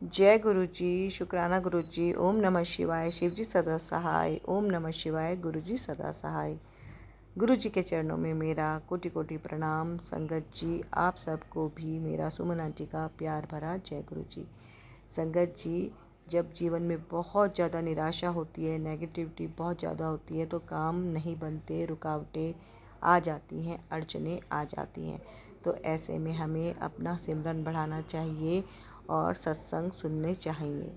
जय गुरु जी, शुक्राना गुरु जी। ओम नमः शिवाय, शिव जी सदा सहाय। ओम नमः शिवाय, गुरु जी सदा सहाय। गुरु जी के चरणों में मेरा कोटि कोटि प्रणाम। संगत जी, आप सबको भी मेरा सुमन आंटी का प्यार भरा जय गुरु जी। संगत जी, जब जीवन में बहुत ज़्यादा निराशा होती है, नेगेटिविटी बहुत ज़्यादा होती है, तो काम नहीं बनते, रुकावटें आ जाती हैं, अड़चनें आ जाती हैं। तो ऐसे में हमें अपना सिमरन बढ़ाना चाहिए और सत्संग सुनने चाहिए।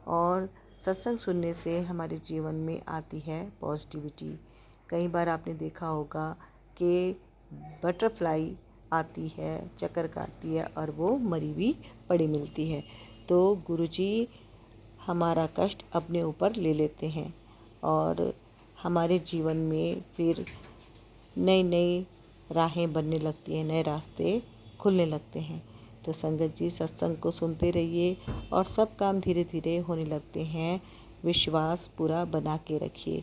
और सत्संग सुनने से हमारे जीवन में आती है पॉजिटिविटी। कई बार आपने देखा होगा कि बटरफ्लाई आती है, चक्कर काटती है और वो मरी हुई पड़ी मिलती है। तो गुरुजी हमारा कष्ट अपने ऊपर ले लेते हैं और हमारे जीवन में फिर नई नई राहें बनने लगती हैं, नए रास्ते खुलने लगते हैं। तो संगत जी, सत्संग को सुनते रहिए और सब काम धीरे धीरे होने लगते हैं। विश्वास पूरा बना के रखिए।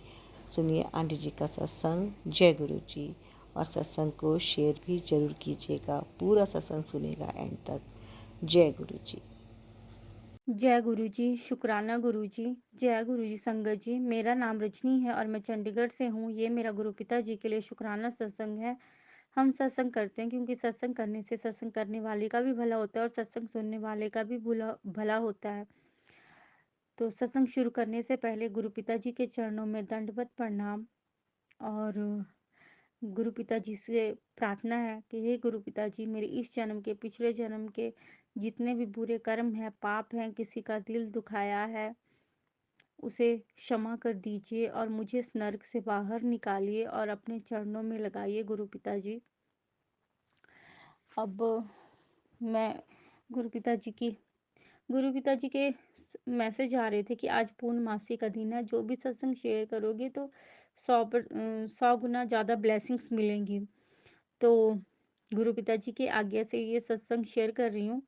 सुनिए आंटी जी का सत्संग। जय गुरु जी। और सत्संग को शेयर भी ज़रूर कीजिएगा। पूरा सत्संग सुनेगा एंड तक। जय गुरु जी। जय गुरु जी, शुक्राना गुरु जी, जय गुरु जी। संगत जी, मेरा नाम रजनी है और मैं चंडीगढ़ से हूँ। ये मेरा गुरु पिता जी के लिए शुक्राना सत्संग है। हम सत्संग करते हैं क्योंकि सत्संग करने से सत्संग करने वाले का भी भला होता है और सत्संग सुनने वाले का भी भला भला होता है। तो सत्संग शुरू करने से पहले गुरु पिता जी के चरणों में दंडवत प्रणाम। और गुरु पिताजी से प्रार्थना है कि हे गुरु पिताजी, मेरे इस जन्म के, पिछले जन्म के जितने भी बुरे कर्म हैं, पाप हैं, किसी का दिल दुखाया है, उसे क्षमा कर दीजिए और मुझे इस नर्क से बाहर निकालिए और अपने चरणों में लगाइए गुरु पिताजी। अब मैं गुरु पिताजी की गुरु पिताजी के मैसेज आ रहे थे कि आज पूर्णमासी का दिन है, जो भी सत्संग शेयर करोगे तो 100 गुना ज़्यादा ब्लेसिंग्स मिलेंगी। तो गुरु पिताजी की आज्ञा से ये सत्संग शेयर कर रही हूँ।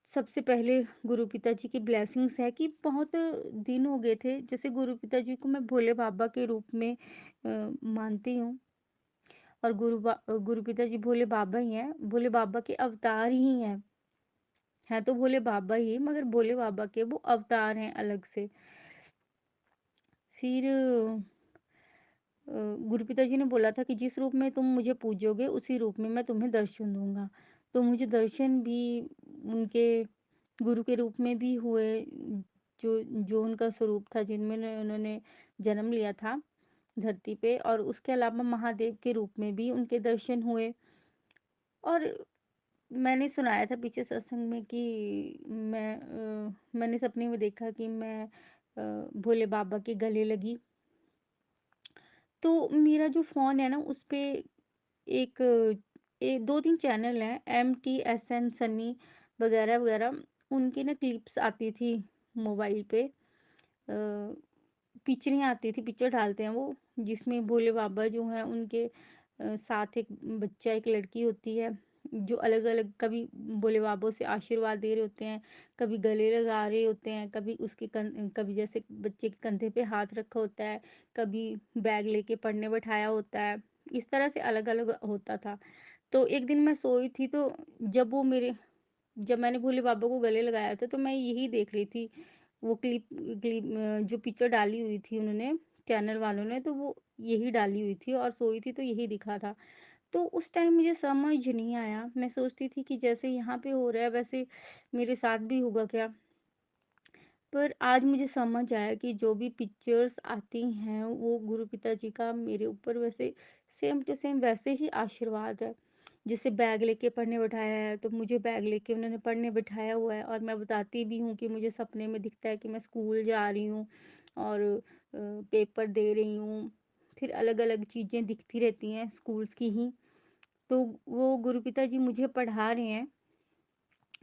सबसे पहले गुरु पिताजी की ब्लेसिंग्स है कि बहुत दिन हो गए थे, जैसे गुरु पिताजी को मैं भोले बाबा के रूप में मानती हूँ। और गुरु पिताजी भोले बाबा ही हैं, भोले बाबा के अवतार ही हैं तो भोले बाबा ही, मगर भोले बाबा के वो अवतार हैं अलग से। फिर गुरु पिताजी ने बोला था कि जिस रूप में तुम मुझे पूजोगे उसी रूप में मैं तुम्हें दर्शन दूंगा। तो मुझे दर्शन भी उनके गुरु के रूप में भी हुए, जो जो उनका स्वरूप था, जिनमें उन्होंने जन्म लिया था धरती पे। और उसके अलावा महादेव के रूप में भी उनके दर्शन हुए। और मैंने सुनाया था पीछे सत्संग में कि मैंने सपने में देखा कि मैं भोले बाबा के गले लगी। तो मेरा जो फ़ोन है ना, उसपे एक 2-3 चैनल हैं, MTSN, सनी वगैरह-वगैरह, उनकी ना क्लिप्स आती थी मोबाइल पे। पिक्चरें आती थी, पिक्चर डालते हैं वो, जिसमें भोले बाबा जो हैं उनके साथ एक बच्चा, एक लड़की होती है, जो अलग-अलग कभी भोले बाबा से आशीर्वाद दे रहे होते हैं, कभी गले लगा रहे होते हैं, कभी जैसे बच्चे के कंधे पे हाथ रखा होता है, कभी बैग लेके पढ़ने बैठाया होता है। इस तरह से अलग-अलग होता था। तो एक दिन मैं सोई थी, तो जब वो मेरे जब मैंने भोले बाबा को गले लगाया था, तो मैं यही देख रही थी। वो जो पिक्चर डाली हुई थी उन्होंने, चैनल वालों ने, तो वो यही डाली हुई थी और सोई थी तो यही दिखा था। तो उस टाइम मुझे समझ नहीं आया। मैं सोचती थी कि जैसे यहाँ पे हो रहा है वैसे मेरे साथ भी होगा क्या? पर आज मुझे समझ आया कि जो भी पिक्चर्स आती हैं वो गुरु पिताजी का मेरे ऊपर वैसे सेम टू सेम वैसे ही आशीर्वाद है। जैसे बैग लेके पढ़ने बिठाया है, तो मुझे बैग लेके उन्होंने पढ़ने बिठाया हुआ है। और मैं बताती भी हूँ कि मुझे सपने में दिखता है कि मैं स्कूल जा रही हूँ और पेपर दे रही हूँ। फिर अलग-अलग चीज़ें दिखती रहती हैं स्कूल्स की ही। तो वो गुरु पिताजी मुझे पढ़ा रहे हैं।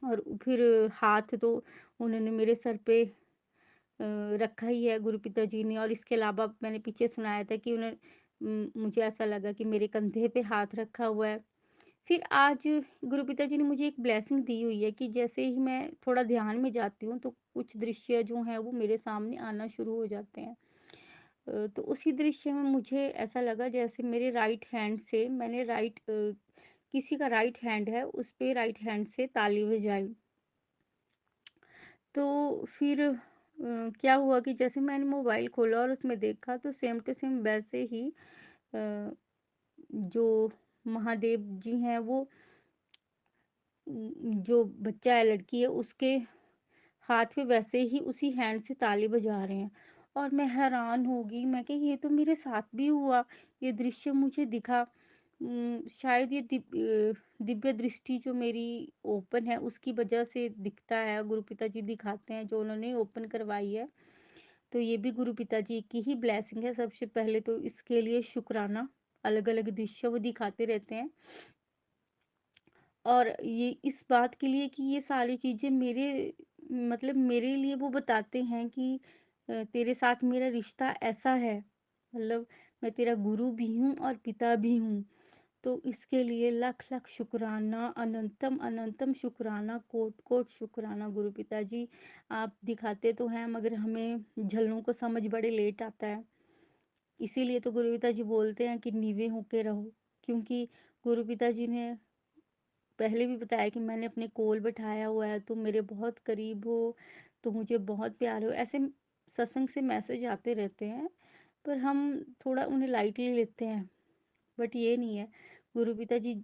और फिर हाथ तो उन्होंने मेरे सर पे रखा ही है गुरु पिताजी ने। और इसके अलावा मैंने पीछे सुनाया था कि मुझे ऐसा लगा कि मेरे कंधे पे हाथ रखा हुआ है। फिर आज गुरु पिताजी ने मुझे एक ब्लेसिंग दी हुई है कि जैसे ही मैं थोड़ा ध्यान में जाती हूँ, तो कुछ दृश्य जो हैं वो मेरे सामने आना शुरू हो जाते हैं। तो उसी दृश्य में मुझे ऐसा लगा जैसे मेरे राइट हैंड से किसी का राइट हैंड है, उस पे राइट हैंड से ताली बजाई। तो फिर क्या हुआ कि जैसे मैंने मोबाइल खोला और उसमें देखा तो सेम टू सेम वैसे ही अ, जो महादेव जी हैं वो जो बच्चा है लड़की है उसके हाथ में वैसे ही उसी हैंड से ताली बजा रहे हैं। और मैं हैरान हो गई, मैं कि ये तो मेरे साथ भी हुआ, ये दृश्य मुझे दिखा। शायद ये दिव्य दृष्टि जो मेरी ओपन है उसकी वजह से दिखता है, गुरु पिताजी दिखाते हैं जो उन्होंने ओपन करवाई है। तो ये भी गुरु पिताजी की ही ब्लेसिंग है। सबसे पहले तो इसके लिए शुक्राना, अलग-अलग दृश्य वो दिखाते रहते हैं। और ये इस बात के लिए कि ये सारी चीज़ें मेरे मतलब मेरे लिए वो बताते हैं कि तेरे साथ मेरा रिश्ता ऐसा है। मतलब मैं तेरा गुरु भी हूँ और पिता भी हूँ। तो इसके लिए लख-लख शुक्राना, अनंतम अनंतम शुक्राना, कोटि-कोटि शुक्राना गुरु पिताजी। आप दिखाते तो हैं मगर हमें झलनों को समझ बड़े लेट आता है। इसीलिए तो गुरु पिताजी बोलते हैं कि नीवे होके रहो। क्योंकि गुरु पिताजी ने पहले भी बताया कि मैंने अपने कोल बैठाया हुआ है, तुम मेरे बहुत करीब हो, तुम मुझे बहुत प्यारे हो। ऐसे सत्संग से मैसेज आते रहते हैं, पर हम थोड़ा उन्हें लाइटली लेते हैं, बट ये नहीं है। गुरु पिताजी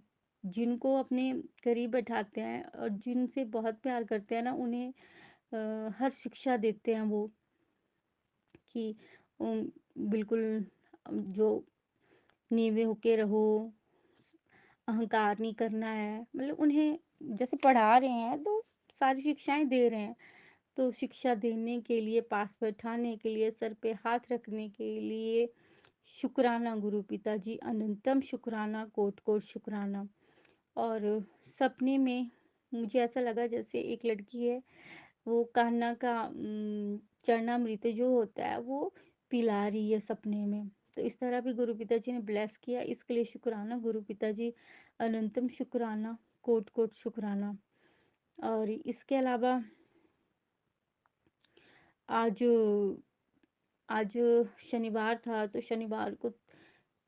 जिनको अपने करीब बैठाते हैं और जिनसे बहुत प्यार करते हैं ना, उन्हें हर शिक्षा देते हैं वो कि बिल्कुल जो नीवे होके रहो, अहंकार नहीं करना है। मतलब उन्हें जैसे पढ़ा रहे हैं तो सारी शिक्षाएँ दे रहे हैं। तो शिक्षा देने के लिए, पास बैठाने के लिए, सर पे हाथ रखने के लिए शुक्राना गुरु पिताजी, अनंतम शुक्राना, कोटि-कोटि शुक्राना। और सपने में मुझे ऐसा लगा जैसे एक लड़की है, वो कान्हा का चरणामृत जो होता है वो पिला रही है सपने में। तो इस तरह भी गुरु पिताजी ने ब्लेस किया, इसके लिए शुक्राना गुरु पिताजी, अनंतम शुक्राना, कोटि-कोटि शुक्राना। और इसके अलावा आज आज शनिवार था तो शनिवार को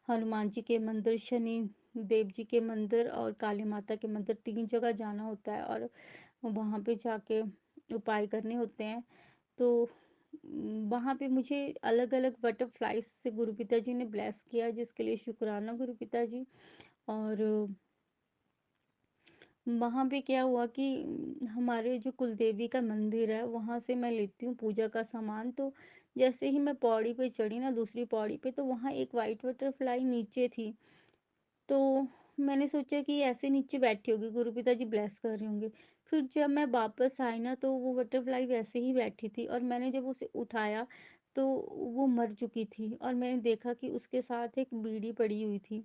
हनुमान जी के मंदिर, शनि देव जी के मंदिर और काली माता के मंदिर 3 जगह जाना होता है और वहाँ पे जाके उपाय करने होते हैं। तो वहाँ पे मुझे अलग-अलग बटरफ्लाइज़ से गुरु पिताजी ने ब्लेस किया जिसके लिए शुक्राना गुरु पिताजी। और वहाँ पे क्या हुआ कि हमारे जो कुलदेवी का मंदिर है वहाँ से मैं लेती हूँ पूजा का सामान। तो जैसे ही मैं पौड़ी पे चढ़ी ना दूसरी पौड़ी पे, तो वहाँ एक वाइट बटरफ्लाई नीचे थी। तो मैंने सोचा कि ऐसे नीचे बैठी होगी, गुरु पिताजी ब्लेस कर रहे होंगे। फिर जब मैं वापस आई ना तो वो बटरफ्लाई वैसे ही बैठी थी और मैंने जब उसे उठाया तो वो मर चुकी थी और मैंने देखा कि उसके साथ एक बीड़ी पड़ी हुई थी।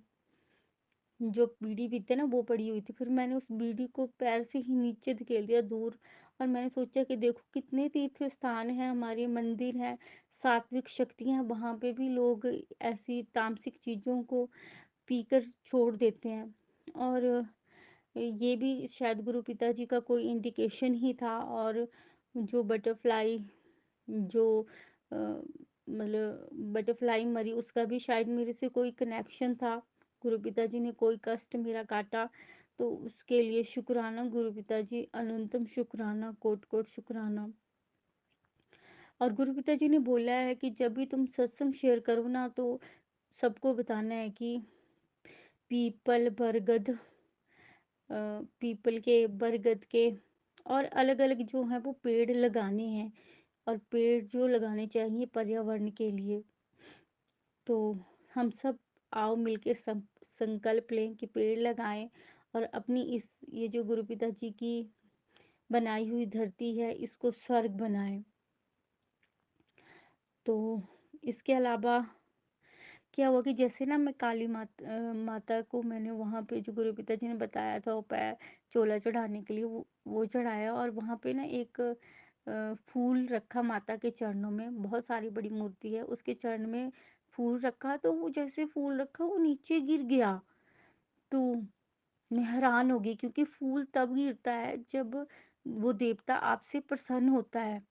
जो बीड़ी पीते हैं ना वो पड़ी हुई थी। फिर मैंने उस बीड़ी को पैर से ही नीचे धकेल दिया दूर। और मैंने सोचा कि देखो कितने तीर्थ स्थान हैं, हमारे मंदिर हैं, सात्विक शक्तियाँ, वहाँ पे भी लोग ऐसी तामसिक चीज़ों को पीकर छोड़ देते हैं। और ये भी शायद गुरु पिताजी का कोई इंडिकेशन ही था। और जो बटरफ्लाई जो मतलब बटरफ्लाई मरी उसका भी शायद मेरे से कोई कनेक्शन था। गुरु पिताजी ने कोई कष्ट मेरा काटा तो उसके लिए शुक्राना गुरु पिताजी, अनंतम शुक्राना, कोटि-कोटि शुक्राना। और गुरु पिताजी ने बोला है कि जब भी तुम सत्संग शेयर करो ना तो सबको बताना है कि पीपल, बरगद, पीपल के, बरगद के और अलग-अलग जो हैं वो पेड़ लगाने हैं। और पेड़ जो लगाने चाहिए पर्यावरण के लिए। तो हम सब आओ मिलके संकल्प लें कि पेड़ लगाएं और अपनी इस ये जो गुरु पिताजी की बनाई हुई धरती है इसको स्वर्ग बनाएं। तो इसके अलावा क्या हुआ कि जैसे ना मैं माता को मैंने वहाँ पे जो गुरु पिताजी ने बताया था वो चोला चढ़ाने के लिए वो चढ़ाया। और वहाँ पे ना एक फूल रखा माता के चरणों में, बहुत सारी बड़ी मूर्ति है उसके चरण में फूल रखा। तो वो जैसे फूल रखा वो नीचे गिर गया। तो मैं हैरान हो गई क्योंकि फूल तब गिरता है जब वो देवता आपसे प्रसन्न होता है।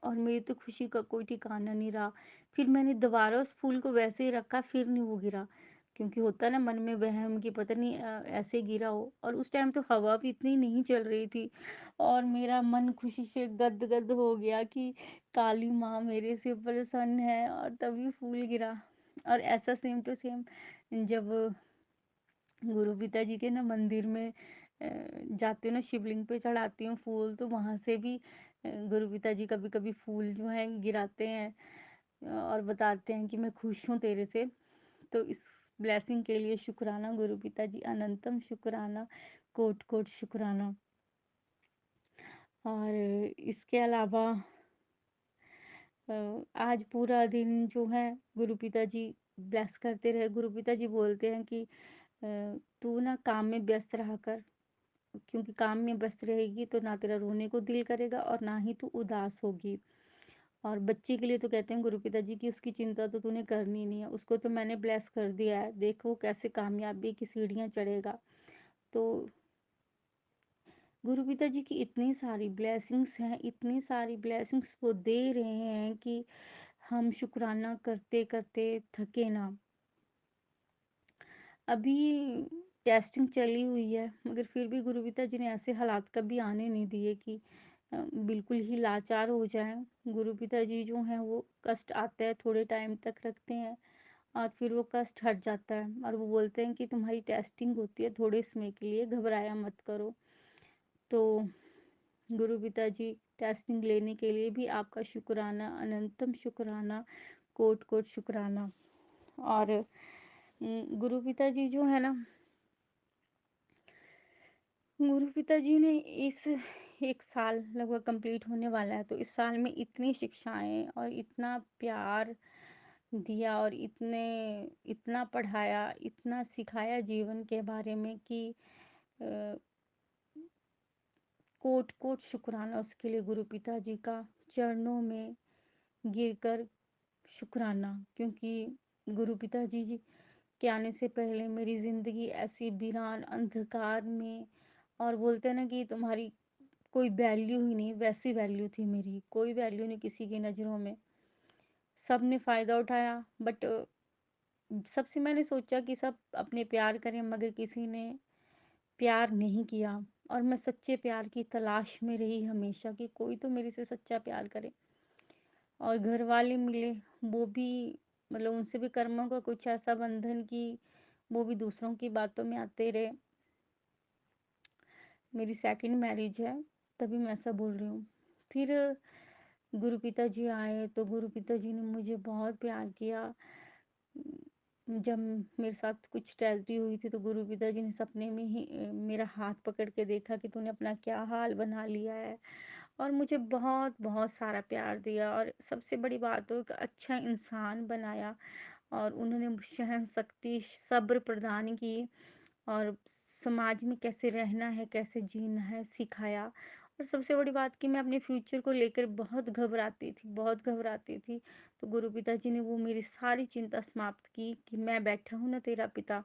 और मेरी तो खुशी का कोई ठिकाना नहीं रहा। फिर मैंने दोबारा उस फूल को वैसे ही रखा, फिर नहीं वो गिरा। क्योंकि होता है ना मन में वहम कि पता नहीं ऐसे गिरा हो, और उस टाइम तो हवा भी इतनी नहीं चल रही थी, और मेरा मन खुशी से गद-गद हो गया कि काली माँ मेरे से प्रसन्न है, और तभी फूल गिरा। और ऐसा सेम टू सेम जब गुरु पिताजी के ना मंदिर में जाती हूँ ना, शिवलिंग पे चढ़ाती हूँ फूल, तो वहां से भी गुरु पिताजी कभी कभी फूल जो है गिराते हैं, और बताते हैं कि मैं खुश हूँ तेरे से। तो इस ब्लेसिंग के लिए शुक्राना गुरु पिताजी, अनंतम शुक्राना, कोट कोट शुक्राना। और इसके अलावा अ, आज पूरा दिन जो है गुरु पिताजी ब्लेस करते रहे। गुरु पिताजी बोलते हैं कि तू ना काम में व्यस्त रहा कर, क्योंकि काम में व्यस्त रहेगी तो ना तेरा रोने को दिल करेगा और ना ही तू उदास होगी। और बच्चे के लिए तो कहते हैं गुरु पिताजी की उसकी चिंता तो तूने करनी नहीं है, उसको तो मैंने ब्लेस कर दिया है, देखो कैसे कामयाबी की सीढ़ियां चढ़ेगा। तो गुरु पिताजी की इतनी सारी ब्लेसिंग्स हैं, इतनी सारी ब्लेसिंग्स वो दे रहे हैं कि हम शुक्राना करते करते थके ना। अभी टेस्टिंग चली हुई है, मगर फिर भी गुरु पिताजी ने ऐसे हालात कभी आने नहीं दिए कि बिल्कुल ही लाचार हो जाएं। गुरु पिताजी जो हैं वो कष्ट आता है थोड़े टाइम तक रखते हैं, और फिर वो कष्ट हट जाता है, और वो बोलते हैं कि तुम्हारी टेस्टिंग होती है थोड़े समय के लिए, घबराया मत करो। तो गुरु पिताजी, टेस्टिंग लेने के लिए भी आपका शुक्राना, अनंतम शुक्राना, कोट कोट शुक्राना। और गुरु पिताजी जो है ना, गुरु पिताजी ने इस 1 साल लगभग कंप्लीट होने वाला है, तो इस साल में इतनी शिक्षाएं और इतना प्यार दिया, और इतना पढ़ाया, इतना सिखाया जीवन के बारे में कि अ, कोट कोट शुक्राना उसके लिए गुरु पिताजी का, चरणों में गिरकर शुक्राना। क्योंकि गुरु पिताजी जी के आने से पहले मेरी जिंदगी ऐसी वीरान अंधकार में, और बोलते हैं ना कि तुम्हारी कोई वैल्यू ही नहीं, वैसी वैल्यू थी मेरी, कोई वैल्यू नहीं किसी की नजरों में। सबने फायदा उठाया, बट सबसे मैंने सोचा कि सब अपने प्यार करें, मगर किसी ने प्यार नहीं किया। और मैं सच्चे प्यार की तलाश में रही हमेशा कि कोई तो मेरे से सच्चा प्यार करे। और घर वाले मिले, वो भी मतलब उनसे भी कर्मों का कुछ ऐसा बंधन कि वो भी दूसरों की बातों में आते रहे। मेरी सेकंड मैरिज है, तभी मैं ऐसा बोल रही हूँ। फिर गुरु पिताजी आए, तो गुरु पिताजी ने मुझे बहुत प्यार किया। जब मेरे साथ कुछ ट्रेजेडी हुई थी, तो गुरु पिताजी ने सपने में ही मेरा हाथ पकड़ के देखा कि तूने अपना क्या हाल बना लिया है, और मुझे बहुत बहुत सारा प्यार दिया, और सबसे बड़ी बात हो, एक अच्छा इंसान बनाया। और उन्होंने सहन शक्ति, सब्र प्रदान की, और समाज में कैसे रहना है, कैसे जीना है, सिखाया। और सबसे बड़ी बात कि मैं अपने फ्यूचर को लेकर बहुत घबराती थी, बहुत घबराती थी। तो गुरु पिताजी ने वो मेरी सारी चिंता समाप्त की कि मैं बैठा हूँ ना तेरा पिता,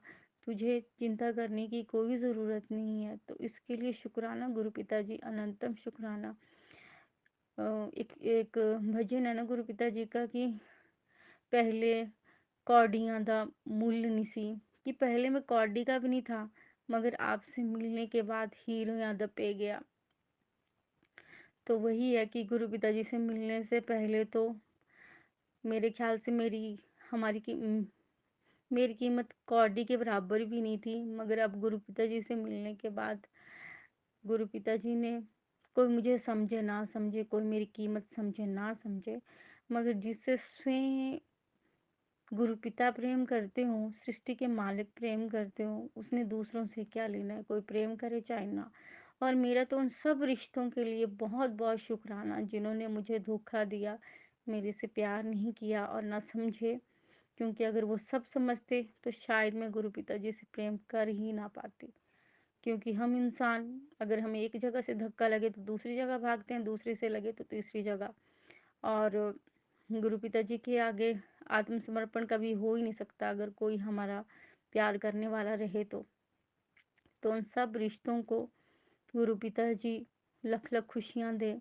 तुझे चिंता करने की कोई ज़रूरत नहीं है। तो इसके लिए शुक्राना गुरु पिताजी, अनंतम शुक्राना। एक एक भजन है ना गुरु पिताजी का कि पहले कौडियां दा मूल्य निसी, कि पहले मैं कौडी का भी नहीं था, मगर आपसे मिलने के बाद हीरो याद पे गया। तो वही है कि गुरु पिताजी से मिलने से पहले तो मेरे ख्याल से हमारी की मेरी कीमत कौडी के बराबर भी नहीं थी, मगर अब गुरु पिताजी से मिलने के बाद गुरु पिताजी ने, कोई मुझे समझे ना समझे, कोई मेरी कीमत समझे ना समझे, मगर जिससे स्वयं गुरु पिता प्रेम करते हो, सृष्टि के मालिक प्रेम करते हो, उसने दूसरों से क्या लेना है, कोई प्रेम करे चाहे ना। और मेरा तो उन सब रिश्तों के लिए बहुत बहुत शुक्राना, जिन्होंने मुझे धोखा दिया, मेरे से प्यार नहीं किया और ना समझे। क्योंकि अगर वो सब समझते तो शायद मैं गुरु पिताजी से प्रेम कर ही ना पाती। क्योंकि हम इंसान, अगर हमें एक जगह से धक्का लगे तो दूसरी जगह भागते हैं, दूसरी से लगे तो तीसरी जगह। और गुरु पिताजी के आगे आत्मसमर्पण कभी हो ही नहीं सकता, अगर कोई हमारा प्यार करने वाला रहे तो उन सब रिश्तों को गुरु पिताजी लख लख खुशियां दे,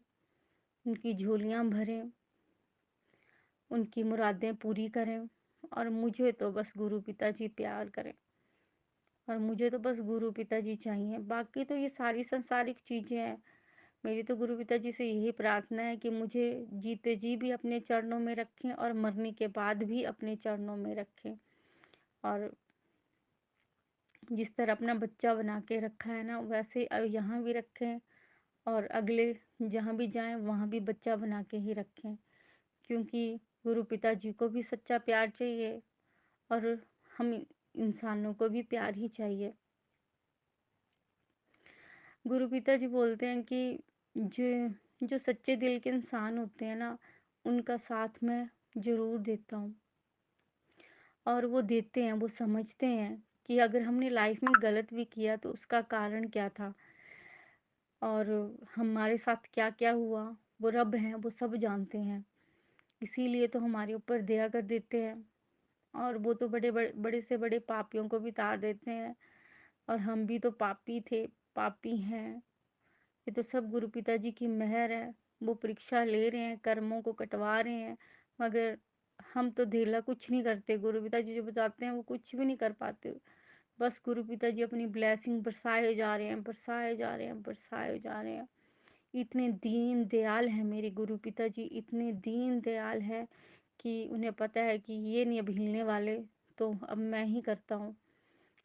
उनकी झोलियां भरें, उनकी मुरादें पूरी करें। और मुझे तो बस गुरु पिताजी प्यार करें, और मुझे तो बस गुरु पिताजी चाहिए। बाकी तो ये सारी सांसारिक चीज़ें हैं। मेरी तो गुरु पिताजी से यही प्रार्थना है कि मुझे जीते जी भी अपने चरणों में रखें और मरने के बाद भी अपने चरणों में रखें। और जिस तरह अपना बच्चा बना के रखा है ना, वैसे यहाँ भी रखें, और अगले जहाँ भी जाएँ वहाँ भी बच्चा बना के ही रखें। क्योंकि गुरु पिताजी को भी सच्चा प्यार चाहिए, और हम इंसानों को भी प्यार ही चाहिए। गुरु पिताजी बोलते हैं कि जो जो सच्चे दिल के इंसान होते हैं ना, उनका साथ मैं ज़रूर देता हूँ। और वो देते हैं, वो समझते हैं कि अगर हमने लाइफ में गलत भी किया तो उसका कारण क्या था, और हमारे साथ क्या-क्या हुआ, वो रब हैं, वो सब जानते हैं। इसीलिए तो हमारे ऊपर दया कर देते हैं, और वो तो बड़े से बड़े पापियों को भी तार देते हैं, और हम भी तो पापी थे, पापी हैं। ये तो सब गुरु पिताजी की मेहर है। वो परीक्षा ले रहे हैं, कर्मों को कटवा रहे हैं, मगर हम तो ढेला कुछ नहीं करते। गुरु पिताजी जो बताते हैं वो कुछ भी नहीं कर पाते। बस गुरु पिताजी अपनी ब्लेसिंग बरसाए जा रहे हैं, बरसाए जा रहे हैं, बरसाए जा रहे हैं। इतने दीन दयाल हैं मेरे गुरु पिताजी, इतने दीन दयाल हैं कि उन्हें पता है कि ये नहीं अब हिलने वाले, तो अब मैं ही करता हूँ।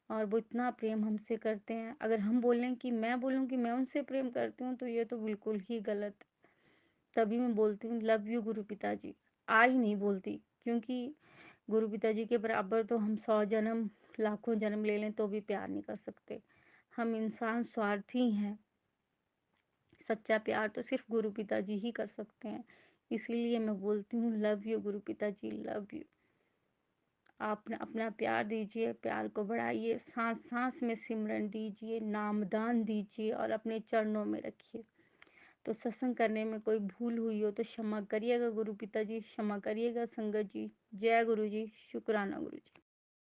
और वो इतना प्रेम हमसे करते हैं। अगर हम बोलें कि मैं बोलूँ कि मैं उनसे प्रेम करती हूँ, तो ये तो बिल्कुल ही गलत। तभी मैं बोलती हूँ लव यू गुरु पिताजी। आ ही नहीं बोलती, क्योंकि गुरु पिताजी के बराबर तो हम 100 जन्म, लाखों जन्म ले लें तो भी प्यार नहीं कर सकते। हम इंसान स्वार्थी हैं। सच्चा प्यार तो सिर्फ गुरु पिताजी ही कर सकते हैं। इसीलिए मैं बोलती हूँ लव यू गुरु पिताजी, लव यू। आप अपना प्यार दीजिए, प्यार को बढ़ाइए, सांस सांस में सिमरन दीजिए, नामदान दीजिए, और अपने चरणों में रखिए। तो सत्संग करने में कोई भूल हुई हो तो क्षमा करिएगा गुरु पिताजी, क्षमा करिएगा संगत जी। जय गुरु जी, शुक्राना गुरु जी।